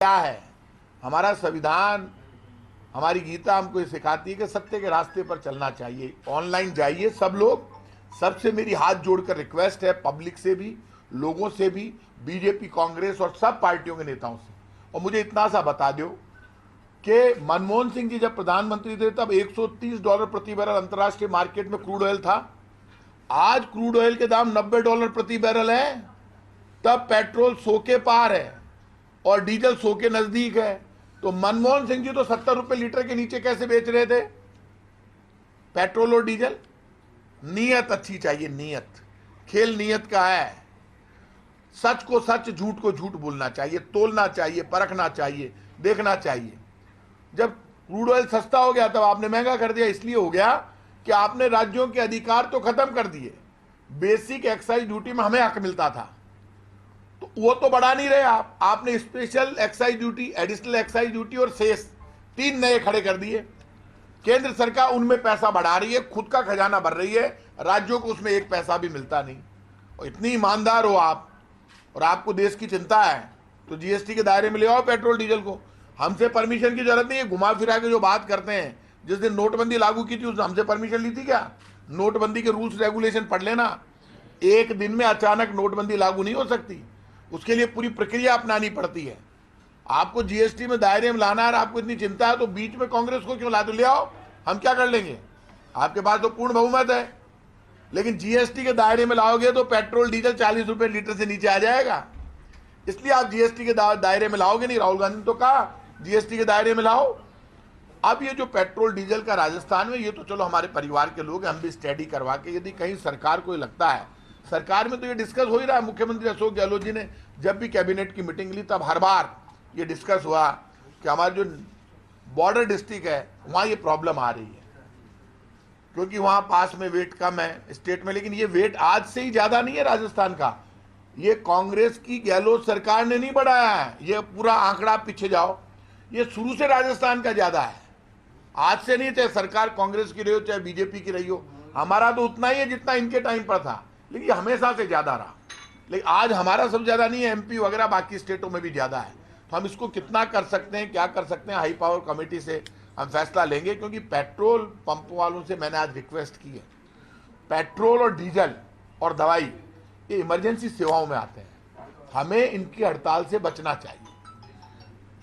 क्या है। हमारा संविधान, हमारी गीता हमको ये सिखाती है कि सत्य के रास्ते पर चलना चाहिए। ऑनलाइन जाइए सब लोग। सबसे मेरी हाथ जोड़कर रिक्वेस्ट है, पब्लिक से भी, लोगों से भी, बीजेपी, कांग्रेस और सब पार्टियों के नेताओं से। और मुझे इतना सा बता दो कि मनमोहन सिंह जी जब प्रधानमंत्री थे तब $130 प्रति बैरल अंतर्राष्ट्रीय मार्केट में क्रूड ऑयल था। आज क्रूड ऑयल के दाम $90 प्रति बैरल है। तब पेट्रोल 100 के पार है और डीजल 100 के नजदीक है। तो मनमोहन सिंह जी तो 70 रुपए लीटर के नीचे कैसे बेच रहे थे पेट्रोल और डीजल। नीयत अच्छी चाहिए, नीयत। खेल नीयत का है। सच को सच, झूठ को झूठ बोलना चाहिए, तोलना चाहिए, परखना चाहिए, देखना चाहिए। जब क्रूड ऑयल सस्ता हो गया तब आपने महंगा कर दिया। इसलिए हो गया कि आपने राज्यों के अधिकार तो खत्म कर दिए। बेसिक एक्साइज ड्यूटी में हमें हक मिलता था, तो वो तो बढ़ा नहीं रहे आप। आपने special excise duty, additional excise duty और सेस 3 नए खड़े कर दिए। केंद्र सरकार उनमें पैसा बढ़ा रही है, खुद का खजाना भर रही है, राज्यों को उसमें एक पैसा भी मिलता नहीं। और इतनी ईमानदार हो आप और आपको देश की चिंता है तो जीएसटी के दायरे में ले आओ पेट्रोल डीजल को। हमसे परमिशन की जरूरत नहीं है। घुमा फिरा के जो बात करते हैं, जिस दिन नोटबंदी लागू की थी उस दिन हमसे परमिशन ली थी क्या? नोटबंदी के रूल्स रेगुलेशन पढ़ लेना। एक दिन में अचानक नोटबंदी लागू नहीं हो सकती, उसके लिए पूरी प्रक्रिया अपनानी पड़ती है। आपको जीएसटी में दायरे में लाना है, आपको इतनी चिंता है तो बीच में कांग्रेस को क्यों ला दो? ले आओ, हम क्या कर लेंगे? आपके पास तो पूर्ण बहुमत है। लेकिन जीएसटी के दायरे में लाओगे तो पेट्रोल डीजल 40 रुपए लीटर से नीचे आ जाएगा। इसलिए आप जीएसटी के दायरे में लाओगे नहीं। राहुल गांधी ने तो कहा जीएसटी के दायरे में लाओ। अब ये जो पेट्रोल डीजल का राजस्थान में, ये तो चलो हमारे परिवार के लोग हैं, हम भी स्टडी करवा के, यदि कहीं सरकार को लगता है, सरकार में तो ये डिस्कस हो ही रहा है। मुख्यमंत्री अशोक गहलोत जी ने जब भी कैबिनेट की मीटिंग ली तब हर बार ये डिस्कस हुआ कि हमारे जो बॉर्डर डिस्ट्रिक्ट है वहाँ ये प्रॉब्लम आ रही है, क्योंकि वहाँ पास में वेट कम है स्टेट में। लेकिन ये वेट आज से ही ज़्यादा नहीं है राजस्थान का, ये कांग्रेस की गहलोत सरकार ने नहीं बढ़ाया है। ये पूरा आंकड़ा पीछे जाओ, ये शुरू से राजस्थान का ज़्यादा है। आज से नहीं, चाहे सरकार कांग्रेस की रही हो चाहे बीजेपी की रही हो, हमारा तो उतना ही है जितना इनके टाइम पर था, लेकिन हमेशा से ज़्यादा रहा। लेकिन आज हमारा सब ज़्यादा नहीं है, एमपी वगैरह बाकी स्टेटों में भी ज़्यादा है। तो हम इसको कितना कर सकते हैं, क्या कर सकते हैं, हाई पावर कमेटी से हम फैसला लेंगे। क्योंकि पेट्रोल पंप वालों से मैंने आज रिक्वेस्ट की है, पेट्रोल और डीजल और दवाई ये इमरजेंसी सेवाओं में आते हैं, हमें इनकी हड़ताल से बचना चाहिए।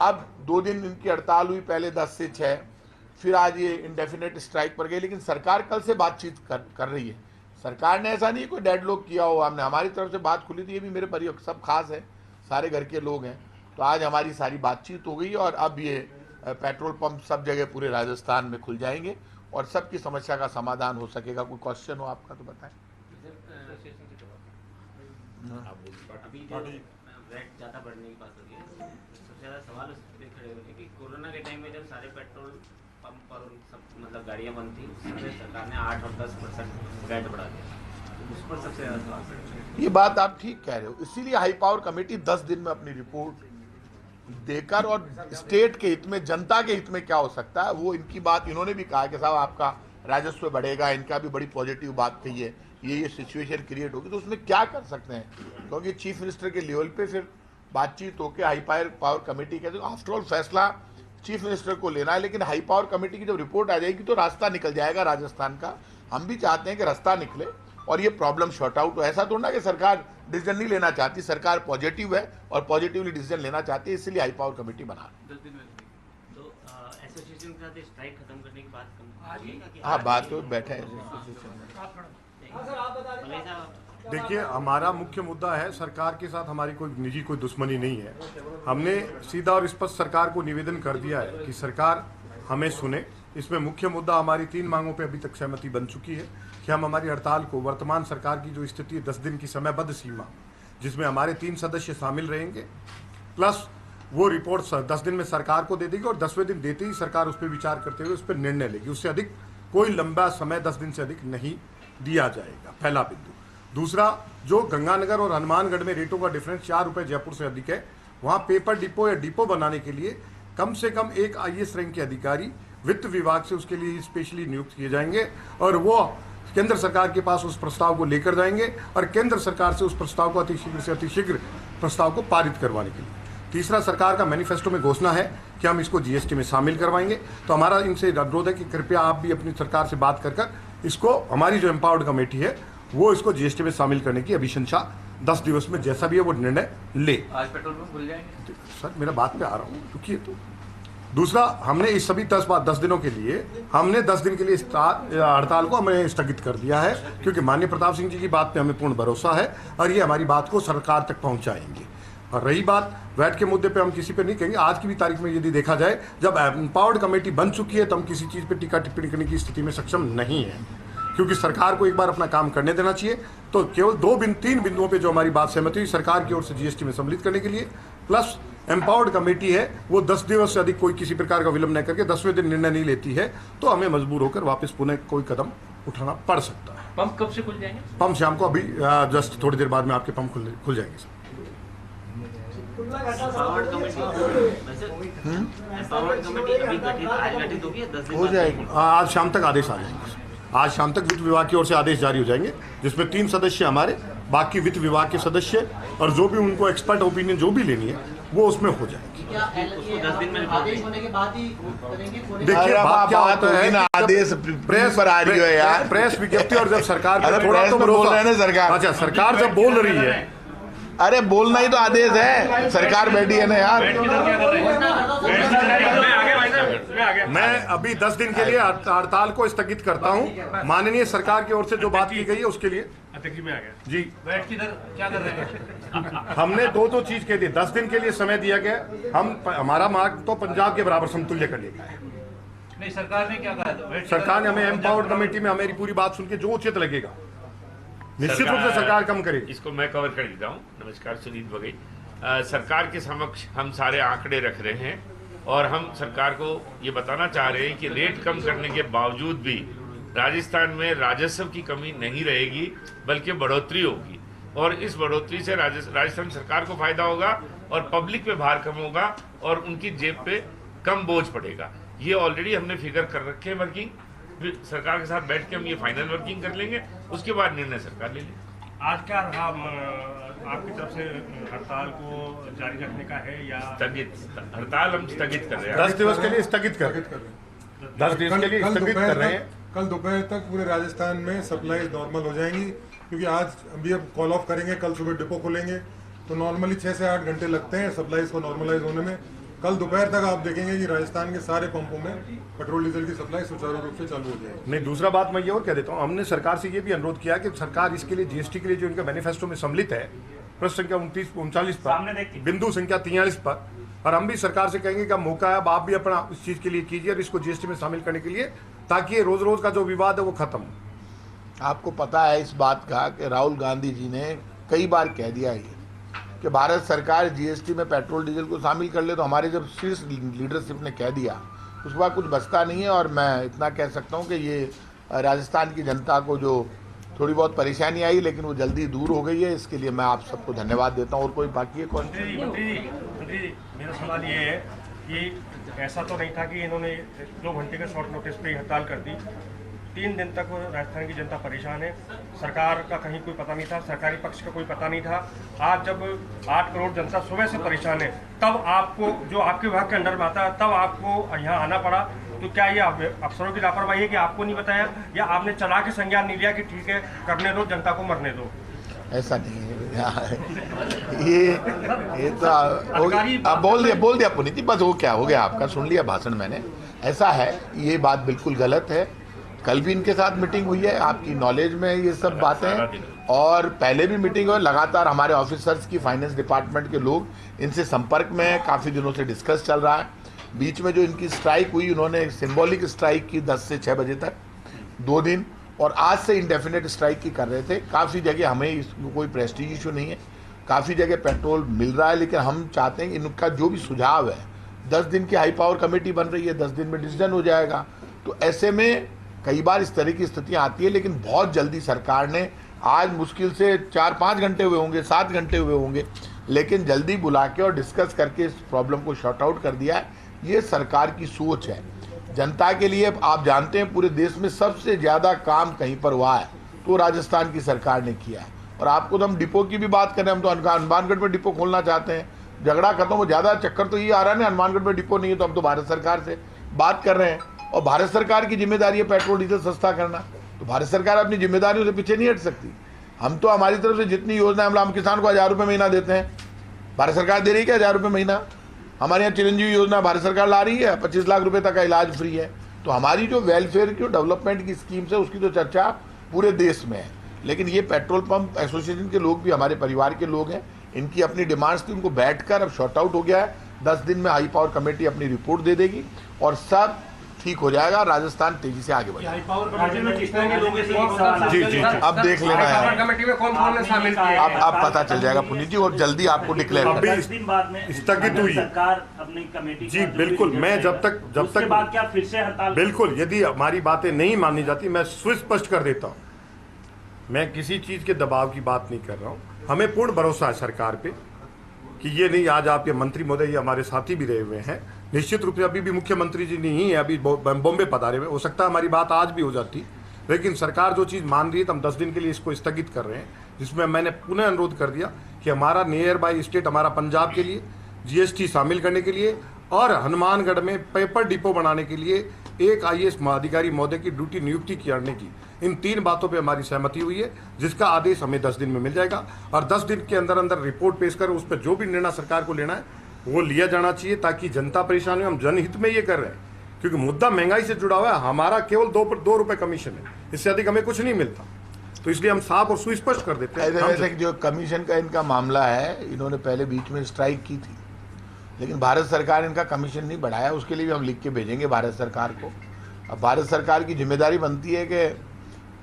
अब 2 दिन इनकी हड़ताल हुई, पहले 10 से 6, फिर आज ये इंडेफिनेट स्ट्राइक पर गए। लेकिन सरकार कल से बातचीत कर रही है। सरकार ने ऐसा नहीं कोई डेडलॉक किया हो, हमने हमारी तरफ से बात खुली थी। ये भी मेरे परिवार सब खास है, सारे घर के लोग हैं। तो आज हमारी सारी बातचीत हो गई और अब ये पेट्रोल पंप सब जगह पूरे राजस्थान में खुल जाएंगे और सबकी समस्या का समाधान हो सकेगा। कोई क्वेश्चन हो आपका तो बताएं। अभी जो रेट ज़्यादा बढ़ने की बात हो रही है, सबसे ज़्यादा सवाल उस पर खड़े हो रहे हैं कि कोरोना के टाइम में जब सारे पेट्रोल पंप और सब मतलब गाड़ियाँ बंद थी, उस समय सरकार ने 8 और 10% रेट बढ़ा दिया, तो उस पर सबसे ज़्यादा सवाल खड़े। ये बात आप ठीक कह रहे हो। इसीलिए हाई पावर कमेटी 10 दिन में अपनी रिपोर्ट देकर और स्टेट के हित में, जनता के हित में क्या हो सकता है वो इनकी बात, इन्होंने भी कहा कि साहब आपका राजस्व बढ़ेगा, इनका भी बड़ी पॉजिटिव बात कही है, ये सिचुएशन क्रिएट होगी तो उसमें क्या कर सकते हैं। क्योंकि चीफ मिनिस्टर के लेवल पे फिर बातचीत होकर हाई पावर कमेटी कहते हैं, आफ्टर ऑल फैसला चीफ मिनिस्टर को लेना है। लेकिन हाई पावर कमेटी की जब रिपोर्ट आ जाएगी तो रास्ता निकल जाएगा राजस्थान का। हम भी चाहते हैं कि रास्ता निकले और ये प्रॉब्लम शॉर्ट आउट हो। ऐसा तो ना कि सरकार डिसीजन नहीं लेना चाहती, सरकार पॉजिटिव है और पॉजिटिवली डिसीजन लेना चाहती है, इसलिए हाई पावर कमेटी बना। तो एसोसिएशन के साथ स्ट्राइक खत्म करने की बात हाँ, बात तो बैठे हैं। देखिए, हमारा मुख्य मुद्दा है, सरकार के साथ हमारी कोई निजी कोई दुश्मनी नहीं है। हमने सीधा और स्पष्ट सरकार को निवेदन कर दिया है कि सरकार हमें सुने। इसमें मुख्य मुद्दा हमारी 3 मांगों पे अभी तक सहमति बन चुकी है कि हम हमारी हड़ताल को, वर्तमान सरकार की जो स्थिति है 10 दिन की समयबद्ध सीमा, जिसमें हमारे 3 सदस्य शामिल रहेंगे, प्लस वो रिपोर्ट 10 दिन में सरकार को दे देगी और 10वें दिन देते ही सरकार उस पर विचार करते हुए उस पर निर्णय लेगी। उससे अधिक कोई लंबा समय 10 दिन से अधिक नहीं दिया जाएगा, पहला बिंदु। दूसरा, जो गंगानगर और हनुमानगढ़ में रेटों का डिफरेंस 4 रुपये जयपुर से अधिक है, वहाँ पेपर डिपो या डिपो बनाने के लिए कम से कम एक IAS रैंक के अधिकारी वित्त विभाग से उसके लिए स्पेशली नियुक्त किए जाएंगे और वो केंद्र सरकार के पास उस प्रस्ताव को लेकर जाएंगे और केंद्र सरकार से उस प्रस्ताव को अतिशीघ्र से अतिशीघ्र प्रस्ताव को पारित करवाने के लिए तीसरा, सरकार का मैनिफेस्टो में घोषणा है कि हम इसको जीएसटी में शामिल करवाएंगे। तो हमारा इनसे अनुरोध है कि कृपया आप भी अपनी सरकार से बात कर इसको, हमारी जो एम्पावर्ड कमेटी है वो इसको जीएसटी में शामिल करने की अभिशंसा 10 दिवस में जैसा भी है वो निर्णय ले। आज पेट्रोल पंप खुल जाएंगे सर, मेरा बात पे आ रहा हूँ, रुकिए। तो दूसरा, हमने इस सभी 10 दिनों के लिए हमने 10 दिन के लिए हड़ताल को हमने स्थगित कर दिया है, क्योंकि माननीय प्रताप सिंह जी की बात पे हमें पूर्ण भरोसा है और ये हमारी बात को सरकार तक पहुंचाएंगे। और रही बात वैट के मुद्दे पे, हम किसी पे नहीं कहेंगे। आज की भी तारीख में यदि देखा जाए, जब एम्पावर्ड कमेटी बन चुकी है तो हम किसी चीज़ पे टीका टिप्पणी करने की स्थिति में सक्षम नहीं है, क्योंकि सरकार को एक बार अपना काम करने देना चाहिए। तो केवल 3 बिंदुओं पे जो हमारी बात सहमति हुई सरकार की ओर से जीएसटी में सम्मिलित करने के लिए, प्लस एम्पावर्ड कमेटी है वो 10 दिवस से अधिक कोई किसी प्रकार का विलंब न करके 10वें दिन निर्णय नहीं लेती है, तो हमें मजबूर होकर वापस पुनः कोई कदम उठाना पड़ सकता है। पंप कब से खुल जाएंगे? पंप शाम को, अभी जस्ट थोड़ी देर बाद में आपके पंप खुल जाएंगे सर। एम्पावर्ड कमेटी अभी गठित, आज गठित होगी, 10 दिन हो जाएगी। आज शाम तक आदेश आ जाएंगे। आज शाम तक वित्त विभाग की ओर से आदेश जारी हो जाएंगे, जिसमें 3 सदस्य हमारे, बाकी वित्त विभाग के सदस्य, और जो भी उनको एक्सपर्ट ओपिनियन जो भी लेनी है वो उसमें हो जाएगी। उसको 10 दिन में आदेश होने के बाद ही करेंगे। देखिए, बात क्या होता है ना, कि आदेश प्रेस पर आ रही है यार, प्रेस विज्ञप्ति, और जब सरकार पे अरे थोड़ा प्रेस तो में बोल भरोसा, रहे हैं ना सरकार। अच्छा, सरकार जब बोल रही है, अरे बोलना ही तो आदेश है, सरकार बैठी है ना यार। मैं अभी 10 दिन के लिए हड़ताल को स्थगित करता हूं। माननीय सरकार की ओर से जो बात की गई है उसके लिए अध्यक्ष जी में आ गया जी, बैठ किधर क्या कर रहे हैं? हमने दो चीज के लिए 10 दिन के लिए समय दिया गया। हमारा मार्ग तो पंजाब के बराबर समतुल्य कर लेगा है। नहीं, सरकार ने क्या कहा था? सरकार ने हमें एम्पावर्ड कमेटी में हमारी पूरी बात सुन के जो उचित लगेगा निश्चित रूप से सरकार कम करेगी। इसको मैं कवर कर देता हूँ। नमस्कार, सुनील बघेल। सरकार के समक्ष हम सारे आंकड़े रख रहे हैं और हम सरकार को ये बताना चाह रहे हैं कि रेट कम करने के बावजूद भी राजस्थान में राजस्व की कमी नहीं रहेगी, बल्कि बढ़ोतरी होगी, और इस बढ़ोतरी से राजस्थान सरकार को फायदा होगा और पब्लिक पे भार कम होगा और उनकी जेब पे कम बोझ पड़ेगा। ये ऑलरेडी हमने फिगर कर रखे हैं वर्किंग, सरकार के साथ बैठ के हम ये फाइनल वर्किंग कर लेंगे, उसके बाद निर्णय सरकार ले लेगी। आज क्या रहा आपकी तरफ से हड़ताल को जारी रखने का है या स्थगित? हड़ताल हम स्थगित कर रहे हैं। 10 दिवस के लिए स्थगित कर 10 दिवस के लिए स्थगित कर रहे हैं। कल दोपहर तक पूरे राजस्थान में सप्लाई नॉर्मल हो जाएंगी, क्योंकि आज अभी अब कॉल ऑफ करेंगे, कल सुबह डिपो खोलेंगे, तो नॉर्मली 6 से 8 घंटे लगते हैं सप्लाईज को नॉर्मलाइज होने में। कल दोपहर तक आप देखेंगे कि राजस्थान के सारे पंपों में पेट्रोल डीजल की सप्लाई सुचारू रूप से चालू हो जाएगी। नहीं, दूसरा बात मैं ये और कह देता हूँ, हमने सरकार से ये भी अनुरोध किया कि सरकार इसके लिए जीएसटी के लिए जो इनका मैनिफेस्टो में सम्मिलित है, प्रश्न संख्या 39 पर, बिंदु संख्या 43 पर, और हम भी सरकार से कहेंगे कि मौका है, अब आप भी अपना इस चीज के लिए कीजिए और इसको जीएसटी में शामिल करने के लिए, ताकि ये रोज रोज का जो विवाद है वो खत्म हो। आपको पता है इस बात का कि राहुल गांधी जी ने कई बार कह दिया है कि भारत सरकार जीएसटी में पेट्रोल डीजल को शामिल कर ले, तो हमारे जब शीर्ष लीडरशिप ने कह दिया उसके बाद कुछ बचता नहीं है। और मैं इतना कह सकता हूं कि ये राजस्थान की जनता को जो थोड़ी बहुत परेशानी आई, लेकिन वो जल्दी दूर हो गई है, इसके लिए मैं आप सबको धन्यवाद देता हूं। और कोई बाकी है कौन? मंत्री जी, मेरा सवाल ये है कि ऐसा तो नहीं था कि इन्होंने 2 घंटे के शॉर्ट नोटिस पे हड़ताल कर दी। 3 दिन तक राजस्थान की जनता परेशान है, सरकार का कहीं कोई पता नहीं था, सरकारी पक्ष का कोई पता नहीं था। आज जब 8 करोड़ जनता सुबह से परेशान है, तब आपको जो आपके विभाग के अंडर में आता है, तब आपको यहाँ आना पड़ा। तो क्या ये अफसरों की लापरवाही है कि आपको नहीं बताया, या आपने चला के संज्ञान नहीं लिया कि ठीक है करने दो, जनता को मरने दो? ऐसा नहीं है ये तो बोल दिया पुनीत जी, बस वो क्या हो गया, आपका सुन लिया भाषण मैंने। ऐसा है, ये बात बिल्कुल गलत है। कल भी इनके साथ मीटिंग हुई है, आपकी नॉलेज में ये सब बातें, और पहले भी मीटिंग हुई। लगातार हमारे ऑफिसर्स की, फाइनेंस डिपार्टमेंट के लोग इनसे संपर्क में है, काफ़ी दिनों से डिस्कस चल रहा है। बीच में जो इनकी स्ट्राइक हुई, उन्होंने सिंबॉलिक स्ट्राइक की 10 से 6 बजे तक 2 दिन, और आज से इंडेफिनेट स्ट्राइक की कर रहे थे। काफ़ी जगह हमें इसको कोई प्रेस्टीज इशू नहीं है, काफ़ी जगह पेट्रोल मिल रहा है, लेकिन हम चाहते हैं कि इनका जो भी सुझाव है, 10 दिन की हाई पावर कमेटी बन रही है, 10 दिन में डिसीजन हो जाएगा। तो ऐसे में कई बार इस तरह की स्थितियाँ आती है, लेकिन बहुत जल्दी सरकार ने, आज मुश्किल से 4-5 घंटे हुए होंगे, 7 घंटे हुए होंगे, लेकिन जल्दी बुला के और डिस्कस करके इस प्रॉब्लम को शॉर्ट आउट कर दिया है। ये सरकार की सोच है जनता के लिए। आप जानते हैं पूरे देश में सबसे ज़्यादा काम कहीं पर हुआ है तो राजस्थान की सरकार ने किया है। और आपको तो हम डिपो की भी बात करें, हम तो हनुमानगढ़ में डिपो खोलना चाहते हैं, झगड़ा खत्म हो। ज्यादा चक्कर तो ये आ रहा है ना, हनुमानगढ़ में डिपो नहीं है तो हम तो भारत सरकार से बात कर रहे हैं, और भारत सरकार की जिम्मेदारी है पेट्रोल डीजल सस्ता करना, तो भारत सरकार अपनी जिम्मेदारियों से पीछे नहीं हट सकती। हम तो हमारी तरफ से जितनी योजना हम किसान को 1000 रुपये महीना देते हैं, भारत सरकार दे रही है क्या 1000 रुपये महीना? हमारे यहाँ चिरंजीवी योजना भारत सरकार ला रही है, 25 लाख रुपए तक का इलाज फ्री है। तो हमारी जो वेलफेयर की डेवलपमेंट की स्कीम्स है उसकी तो चर्चा पूरे देश में है। लेकिन ये पेट्रोल पंप एसोसिएशन के लोग भी हमारे परिवार के लोग हैं, इनकी अपनी डिमांड्स थी, उनको बैठकर अब शॉर्ट आउट हो गया है। 10 दिन में हाई पावर कमेटी अपनी रिपोर्ट दे देगी और सब ठीक हो जाएगा, राजस्थान तेजी से आगे बढ़ेगा। जी जी अब देख लेना है, कमेटी में कौन कौन शामिल किए? अब पता चल जाएगा पुनीत जी, और जल्दी आपको डिक्लेयर अभी कर 10 दिन बाद में स्थगित हुई सरकार अपनी कमेटी जी बिल्कुल। मैं जब उसके बाद क्या फिर से हड़ताल? बिल्कुल, यदि हमारी बातें नहीं मानी जाती मैं सुस्पष्ट कर देता हूँ, मैं किसी चीज के दबाव की बात नहीं कर रहा हूँ। हमें पूर्ण भरोसा है सरकार पे कि ये नहीं, आज आपके मंत्री महोदय ये हमारे साथी भी रहे हुए हैं, निश्चित रूप से अभी भी मुख्यमंत्री जी नहीं है, अभी बॉम्बे पधारे हुए, हो सकता है हमारी बात आज भी हो जाती, लेकिन सरकार जो चीज़ मान रही है तो हम 10 दिन के लिए इसको स्थगित कर रहे हैं, जिसमें मैंने पुनः अनुरोध कर दिया कि हमारा नियर बाई स्टेट हमारा पंजाब के लिए GST शामिल करने के लिए और हनुमानगढ़ में पेपर डिपो बनाने के लिए एक IAS अधिकारी महोदय की ड्यूटी नियुक्ति करने की, इन 3 बातों पे हमारी सहमति हुई है, जिसका आदेश हमें 10 दिन में मिल जाएगा और 10 दिन के अंदर अंदर रिपोर्ट पेश कर उस पर जो भी निर्णय सरकार को लेना है वो लिया जाना चाहिए, ताकि जनता परेशान हो। हम जनहित में ये कर रहे हैं क्योंकि मुद्दा महंगाई से जुड़ा हुआ है, हमारा केवल 2 रुपए कमीशन है, इससे अधिक हमें कुछ नहीं मिलता, तो इसलिए हम साफ और सुस्पष्ट कर देते हैं। वैसे जो कमीशन का इनका मामला है, इन्होंने पहले बीच में स्ट्राइक की थी, लेकिन भारत सरकार इनका कमीशन नहीं बढ़ाया, उसके लिए भी हम लिख के भेजेंगे भारत सरकार को। अब भारत सरकार की जिम्मेदारी बनती है कि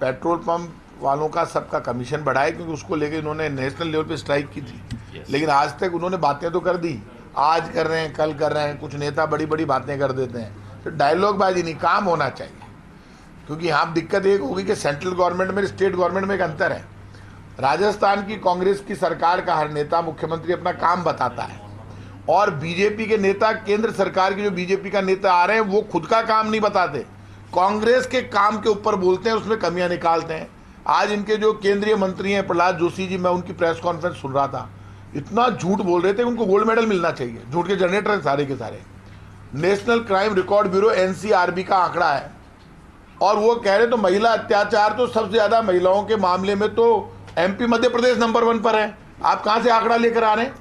पेट्रोल पंप वालों का सबका कमीशन बढ़ाए, क्योंकि उसको लेकर इन्होंने नेशनल लेवल पे स्ट्राइक की थी। लेकिन आज तक उन्होंने बातें तो कर दी, आज कर रहे हैं, कल कर रहे हैं, कुछ नेता बड़ी बड़ी बातें कर देते हैं, तो डायलॉगबाजी नहीं, काम होना चाहिए। क्योंकि यहाँ दिक्कत एक होगी कि सेंट्रल गवर्नमेंट में स्टेट गवर्नमेंट में एक अंतर है। राजस्थान की कांग्रेस की सरकार का हर नेता मुख्यमंत्री अपना काम बताता है, और बीजेपी के नेता, केंद्र सरकार के जो बीजेपी का नेता आ रहे हैं, वो खुद का काम नहीं बताते, कांग्रेस के काम के ऊपर बोलते हैं, उसमें कमियां निकालते हैं। आज इनके जो केंद्रीय मंत्री हैं प्रहलाद जोशी जी, मैं उनकी प्रेस कॉन्फ्रेंस सुन रहा था, इतना झूठ बोल रहे थे, उनको गोल्ड मेडल मिलना चाहिए, झूठ के जनरेटर हैं सारे के सारे। National crime record bureau NCRB का आंकड़ा है, और वो कह रहे तो महिला अत्याचार तो सबसे ज्यादा महिलाओं के मामले में तो MP मध्य प्रदेश नंबर 1 पर है। आप कहां से आंकड़ा लेकर आ रहे हैं?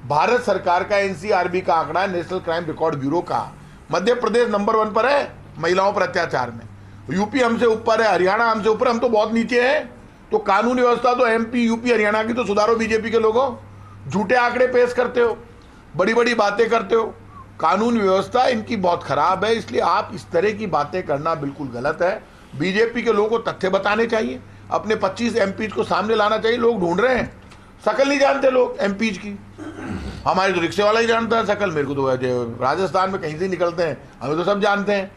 भारत सरकार का NCRB का आंकड़ा है, नेशनल क्राइम रिकॉर्ड ब्यूरो का, मध्य प्रदेश नंबर 1 पर है महिलाओं पर अत्याचार में। यूपी हमसे ऊपर है, हरियाणा हमसे ऊपर, हम तो बहुत नीचे हैं। तो कानून व्यवस्था तो MP, UP, हरियाणा की तो सुधारो बीजेपी के लोगों। झूठे आंकड़े पेश करते हो, बड़ी बड़ी बातें करते हो, कानून व्यवस्था इनकी बहुत खराब है, इसलिए आप इस तरह की बातें करना बिल्कुल गलत है। बीजेपी के लोगों को तथ्य बताने चाहिए, अपने 25 MPs को सामने लाना चाहिए। लोग ढूंढ रहे हैं, शकल नहीं जानते लोग MPs की, हमारे तो रिक्शे वाला ही जानता है शकल, मेरे को तो राजस्थान में कहीं से निकलते हैं, हमें तो सब जानते हैं,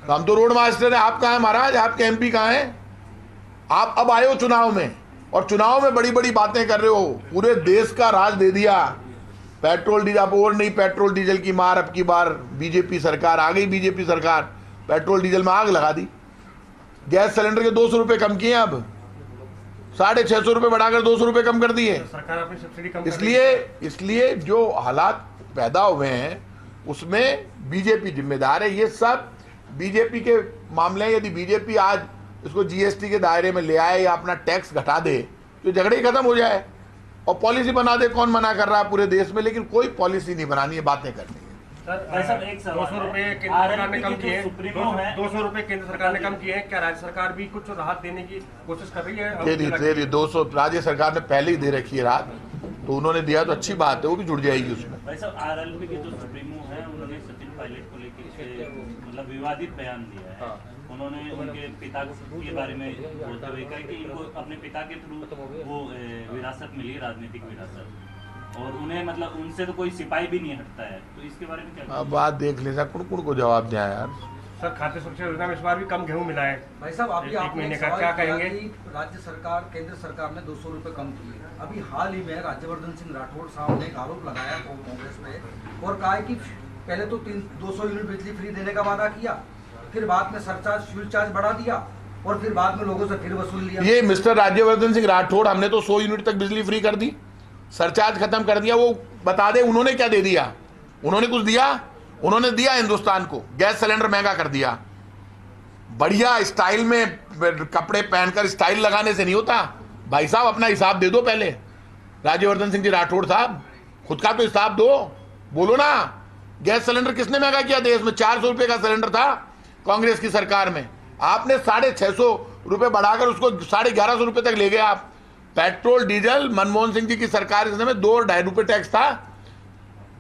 तो हम तो रोड मास्टर हैं। आप कहाँ हैं महाराज, आपके MP कहाँ हैं? आप अब आए हो चुनाव में, और चुनाव में बड़ी बड़ी बातें कर रहे हो, पूरे देश का राज दे दिया। पेट्रोल डीजल, अब और नहीं पेट्रोल डीजल की मार, अब की बार बीजेपी सरकार आ गई, बीजेपी सरकार पेट्रोल डीजल में आग लगा दी। गैस सिलेंडर के 200 रुपये कम किए, अब 650 रुपये बढ़ाकर 200 रुपये कम कर दिए। सरकार अपनी सब्सिडी कम इसलिए जो हालात पैदा हुए हैं उसमें बीजेपी जिम्मेदार है। ये सब बीजेपी के मामले हैं। यदि बीजेपी आज इसको GST के दायरे में ले आए या अपना टैक्स घटा दे तो झगड़े ही खत्म हो जाए, और पॉलिसी बना दे। कौन मना कर रहा है पूरे देश में? लेकिन कोई पॉलिसी नहीं बनानी है, बातें करनी है। एक 200 रुपये केंद्र सरकार ने कम किए, 200 रुपये केंद्र सरकार ने कम किए हैं, क्या राज्य सरकार भी कुछ राहत देने की कोशिश कर रही है? दे रही 200 राज्य सरकार ने पहले ही दे रखी है राहत, तो उन्होंने दिया तो अच्छी बात है, वो भी जुड़ जाएगी उसमें। भाई साहब, RLP के जो सुप्रीमो है, उन्होंने सचिन पायलट को लेकर मतलब विवादित बयान दिया है। उन्होंने उनके पिता के बारे में बोलते हुए कहा कि इनको अपने पिता के थ्रू वो विरासत मिली, राजनीतिक विरासत, और उन्हें मतलब उनसे तो कोई सिपाही भी नहीं हटता है, तो इसके बारे में क्या? अब बात देख ले सर, कुड़ को जवाब दिया यार। सर, खाद्य सुरक्षा योजना में इस बार भी कम गेहूं मिला है। भाई साहब, अभी एक आपने महीने एक का सवाल क्या किया कहेंगे? कि राज्य सरकार, केंद्र सरकार ने 200 रुपये कम किए। अभी हाल ही में राज्यवर्धन सिंह राठौड़ साहब ने एक आरोप लगाया कांग्रेस पे, और कहा है कि पहले तो 200 यूनिट बिजली फ्री देने का वादा किया, फिर बाद में सरचार्ज, फ्यूल चार्ज बढ़ा दिया, और फिर बाद में लोगों से फिर वसूल लिया। ये मिस्टर राज्यवर्धन सिंह राठौड़, हमने तो 100 यूनिट तक बिजली फ्री कर दी, सरचार्ज खत्म कर दिया। वो बता दे उन्होंने क्या दे दिया? उन्होंने कुछ दिया? उन्होंने दिया हिंदुस्तान को, गैस सिलेंडर महंगा कर दिया। बढ़िया स्टाइल में कपड़े पहनकर स्टाइल लगाने से नहीं होता भाई साहब, अपना हिसाब दे दो पहले। राज्यवर्धन सिंह जी राठौड़ साहब, खुद का तो हिसाब दो, बोलो ना। गैस सिलेंडर किसने महंगा किया देश में? 400 रुपए का सिलेंडर था कांग्रेस की सरकार में, आपने 650 रुपए बढ़ाकर उसको 1150 रुपए तक ले गए आप। पेट्रोल डीजल मनमोहन सिंह जी की सरकार के समय 2-2.5 रुपए टैक्स था,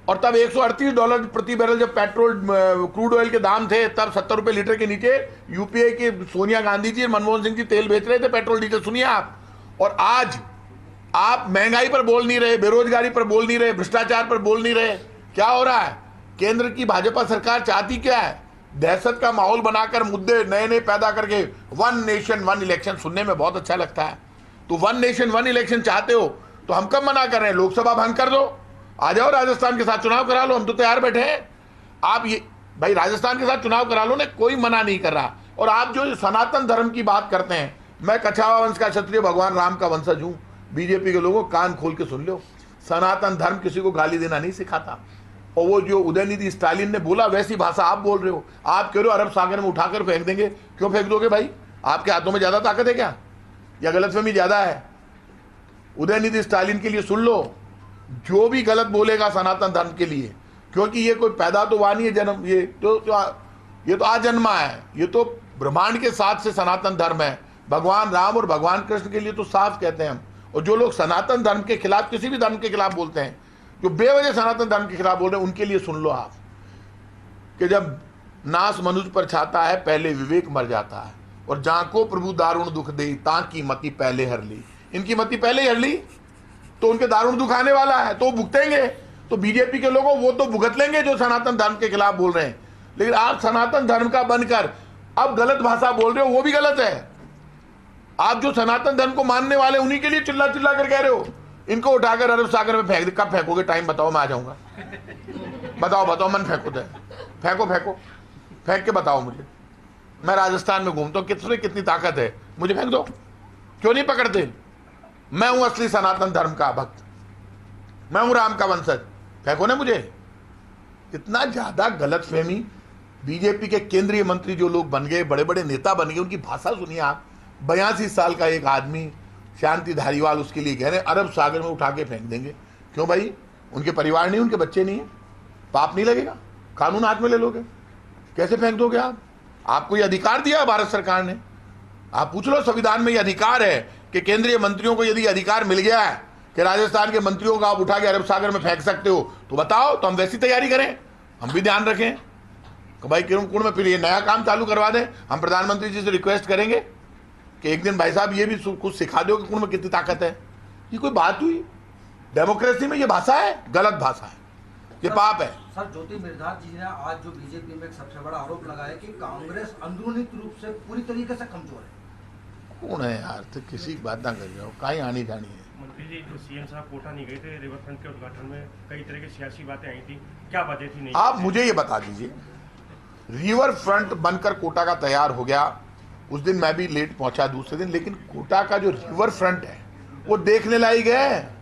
और तब $138 प्रति बैरल जब पेट्रोल क्रूड ऑयल के दाम थे, तब 70 रुपए लीटर के नीचे यूपीए की सोनिया गांधी जी और मनमोहन सिंह जी तेल बेच रहे थे, पेट्रोल डीजल। सुनिए आप, और आज आप महंगाई पर बोल नहीं रहे, बेरोजगारी पर बोल नहीं रहे, भ्रष्टाचार पर बोल नहीं रहे। क्या हो रहा है? केंद्र की भाजपा सरकार चाहती क्या है? दहशत का माहौल बनाकर मुद्दे नए नए पैदा करके 1 नेशन 1 इलेक्शन सुनने में बहुत अच्छा लगता है। तो 1 नेशन 1 इलेक्शन चाहते हो तो हम कब मना कर रहे हैं? लोकसभा भंग कर दो, आ जाओ राजस्थान के साथ चुनाव करा लो, हम तो तैयार बैठे हैं। आप ये भाई राजस्थान के साथ चुनाव करा लो ना, कोई मना नहीं कर रहा। और आप जो सनातन धर्म की बात करते हैं, मैं कछावा वंश का क्षत्रिय भगवान राम का वंशज हूं। बीजेपी के लोगों कान खोल के सुन लो, सनातन धर्म किसी को गाली देना नहीं सिखाता। और वो जो उदयनिधि स्टालिन ने बोला वैसी भाषा आप बोल रहे हो। आप कह रहे हो अरब सागर में उठाकर फेंक देंगे। क्यों फेंक दोगे भाई? आपके हाथों में ज्यादा ताकत है क्या, या गलतफहमी ज्यादा है? उदयनिधि स्टालिन के लिए सुन लो, जो भी गलत बोलेगा सनातन धर्म के लिए, क्योंकि ये कोई पैदा तो हुआ नहीं है जन्म, ये तो आजन्मा है, ये तो ब्रह्मांड के साथ से सनातन धर्म है। भगवान राम और भगवान कृष्ण के लिए तो साफ कहते हैं हम। और जो लोग सनातन धर्म के खिलाफ, किसी भी धर्म के खिलाफ बोलते हैं, जो बेवजह सनातन धर्म के खिलाफ बोल रहे हैं, उनके लिए सुन लो आप कि जब नाश मनुष्य पर छाता है, पहले विवेक मर जाता है। और जाको प्रभु दारुण दुख दे, ताकि मति पहले हर ली। इनकी मति पहले ही हर ली तो उनके दारुण दुख आने वाला है, तो भुगतेंगे। तो बीजेपी के लोगों वो तो भुगत लेंगे जो सनातन धर्म के खिलाफ बोल रहे हैं। लेकिन आप सनातन धर्म का बनकर अब गलत भाषा बोल रहे हो, वो भी गलत है। आप जो सनातन धर्म को मानने वाले, उन्हीं के लिए चिल्ला चिल्ला कर कह रहे हो इनको उठाकर अरब सागर में फेंक दे। कब फेंकोगे? टाइम बताओ, मैं आ जाऊंगा। बताओ मन फेंको दे, फेंको फेंक के बताओ मुझे। मैं राजस्थान में घूमता हूँ, किसमें कितनी ताकत है, मुझे फेंक दो। क्यों नहीं पकड़ते? मैं हूं असली सनातन धर्म का भक्त, मैं हूं राम का वंशज, फेंको ना मुझे। कितना ज्यादा गलतफहमी। बीजेपी के केंद्रीय मंत्री जो लोग बन गए, बड़े बड़े नेता बन गए, उनकी भाषा सुनिए आप। 82 साल का एक आदमी शांति धारीवाल उसके लिए कह रहे हैं अरब सागर में उठा के फेंक देंगे। क्यों भाई? उनके परिवार नहीं, उनके बच्चे नहीं है, पाप नहीं लगेगा? कानून हाथ में ले लोगे, कैसे फेंक दोगे आप? आपको ये अधिकार दिया भारत सरकार ने। आप पूछ लो, संविधान में ये अधिकार है कि केंद्रीय मंत्रियों को यदि अधिकार मिल गया है कि राजस्थान के मंत्रियों को आप उठा के अरब सागर में फेंक सकते हो, तो बताओ, तो हम वैसी तैयारी करें, हम भी ध्यान रखें कि भाई कुंड में फिर ये नया काम चालू करवा दें। हम प्रधानमंत्री जी से रिक्वेस्ट करेंगे कि एक दिन भाई साहब ये भी कुछ सिखा दो कि कुंड में कितनी ताकत है। ये कोई बात हुई? डेमोक्रेसी में ये भाषा है? गलत भाषा है, ये पाप है। सर, ज्योति मिर्धात जी ने आज जो बीजेपी में एक सबसे बड़ा आरोप लगाया कि कांग्रेस अंदरूनी रूप से पूरी तरीके से कमजोर है। कौन है यार? तो किसी की बात ना कर जाओ, कहीं आनी जानी है। मंत्री जी, जो सीएम साहब कोटा नहीं गए थे, रिवर फ्रंट के उद्घाटन में कई तरह की सियासी बातें आई थी, क्या वजह थी? नहीं, आप मुझे ये बता दीजिए, रिवर फ्रंट बनकर कोटा का तैयार हो गया, उस दिन मैं भी लेट पहुंचा दूसरे दिन, लेकिन कोटा का जो रिवर फ्रंट है वो देखने लायक है।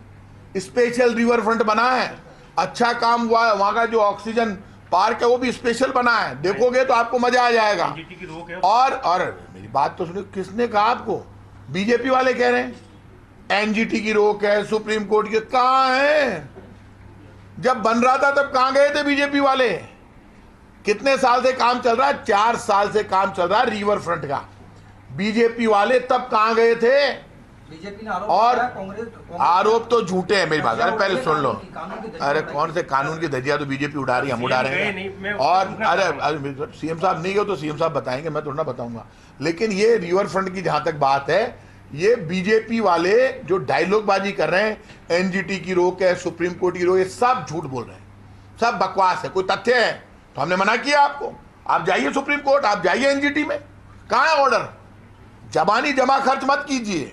स्पेशल रिवर फ्रंट बना है, अच्छा काम हुआ है। वहां का जो ऑक्सीजन पार्क है वो भी स्पेशल बना है, देखोगे तो आपको मजा आ जाएगा। एनजीटी की रोक है। और मेरी बात तो सुनिए, किसने कहा आपको? बीजेपी वाले कह रहे हैं एनजीटी की रोक है, सुप्रीम कोर्ट के। कहां है? जब बन रहा था तब कहां गए थे बीजेपी वाले? कितने साल से काम चल रहा है? 4 साल से काम चल रहा है रिवर फ्रंट का। बीजेपी वाले तब कहां गए थे? बीजेपी ने और आरोप तो झूठे हैं। मेरी बात, अरे पहले सुन लो। अरे कौन से कानून की धज्जियां तो बीजेपी उड़ा रही है, हम उड़ा रहे हैं। और अरे सीएम साहब नहीं गए तो सीएम साहब बताएंगे, मैं थोड़ा ना बताऊंगा। लेकिन ये रिवर फ्रंट की जहां तक बात है, ये बीजेपी वाले जो डायलॉगबाजी कर रहे हैं, एनजीटी की रोक है, सुप्रीम कोर्ट की रोक, ये सब झूठ बोल रहे हैं, सब बकवास है। कोई तथ्य है तो हमने मना किया आपको, आप जाइए सुप्रीम कोर्ट, आप जाइए एनजीटी में। कहां है ऑर्डर? जबानी जमा खर्च मत कीजिए।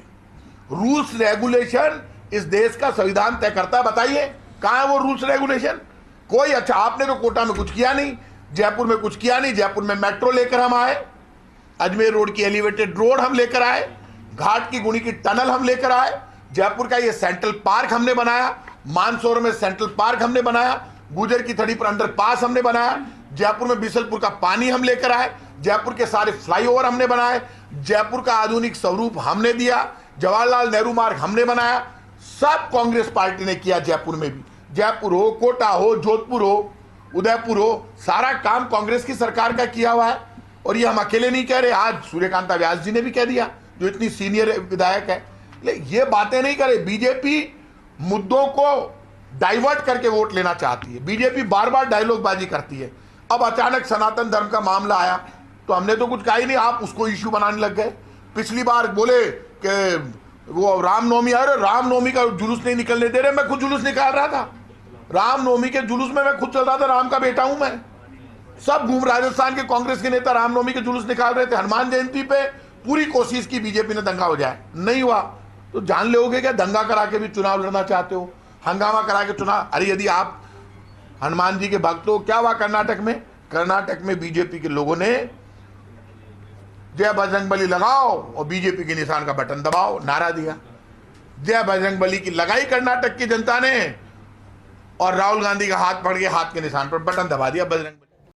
रूल्स रेगुलेशन इस देश का संविधान तय करता है। बताइए कहां है वो रूल्स रेगुलेशन? कोई। अच्छा, आपने तो कोटा में कुछ किया नहीं, जयपुर में कुछ किया नहीं। जयपुर में मेट्रो लेकर हम आए, अजमेर रोड की एलिवेटेड रोड हम लेकर आए, घाट की गुणी की टनल हम लेकर आए, जयपुर का ये सेंट्रल पार्क हमने बनाया। मानसरोवर में सेंट्रल पार्क हमने बनाया, गुजर की थड़ी पर अंडरपास हमने बनाया, जयपुर में बिसलपुर का पानी हम लेकर आए, जयपुर के सारे फ्लाईओवर हमने बनाए, जयपुर का आधुनिक स्वरूप हमने दिया, जवाहरलाल नेहरू मार्ग हमने बनाया। सब कांग्रेस पार्टी ने किया। जयपुर में भी, जयपुर हो, कोटा हो, जोधपुर हो, उदयपुर हो, सारा काम कांग्रेस की सरकार का किया हुआ है। और ये हम अकेले नहीं कह रहे, आज सूर्यकांता व्यास जी ने भी कह दिया, जो इतनी सीनियर विधायक है। ये बातें नहीं करे। बीजेपी मुद्दों को डाइवर्ट करके वोट लेना चाहती है। बीजेपी बार बार डायलॉगबाजी करती है। अब अचानक सनातन धर्म का मामला आया तो हमने तो कुछ कहा ही नहीं, आप उसको इश्यू बनाने लग गए। पिछली बार बोले कि वो रामनवमी आ रहा, रामनवमी का जुलूस नहीं निकलने दे रहे। मैं खुद जुलूस निकाल रहा था, रामनवमी के जुलूस में मैं खुद चल रहा था, राम का बेटा हूं मैं। सब घूम, राजस्थान के कांग्रेस के नेता रामनवमी के जुलूस निकाल रहे थे। हनुमान जयंती पे पूरी कोशिश की बीजेपी ने दंगा हो जाए, नहीं हुआ। तो जान लोगे क्या, दंगा करा के भी चुनाव लड़ना चाहते हो, हंगामा करा के चुनाव। अरे यदि आप हनुमान जी के भक्त हो, क्या हुआ कर्नाटक में? कर्नाटक में बीजेपी के लोगों ने जय बजरंगबली लगाओ और बीजेपी के निशान का बटन दबाओ नारा दिया। जय बजरंगबली की लगाई कर्नाटक की जनता ने और राहुल गांधी का हाथ पकड़ के हाथ के निशान पर बटन दबा दिया बजरंगबली।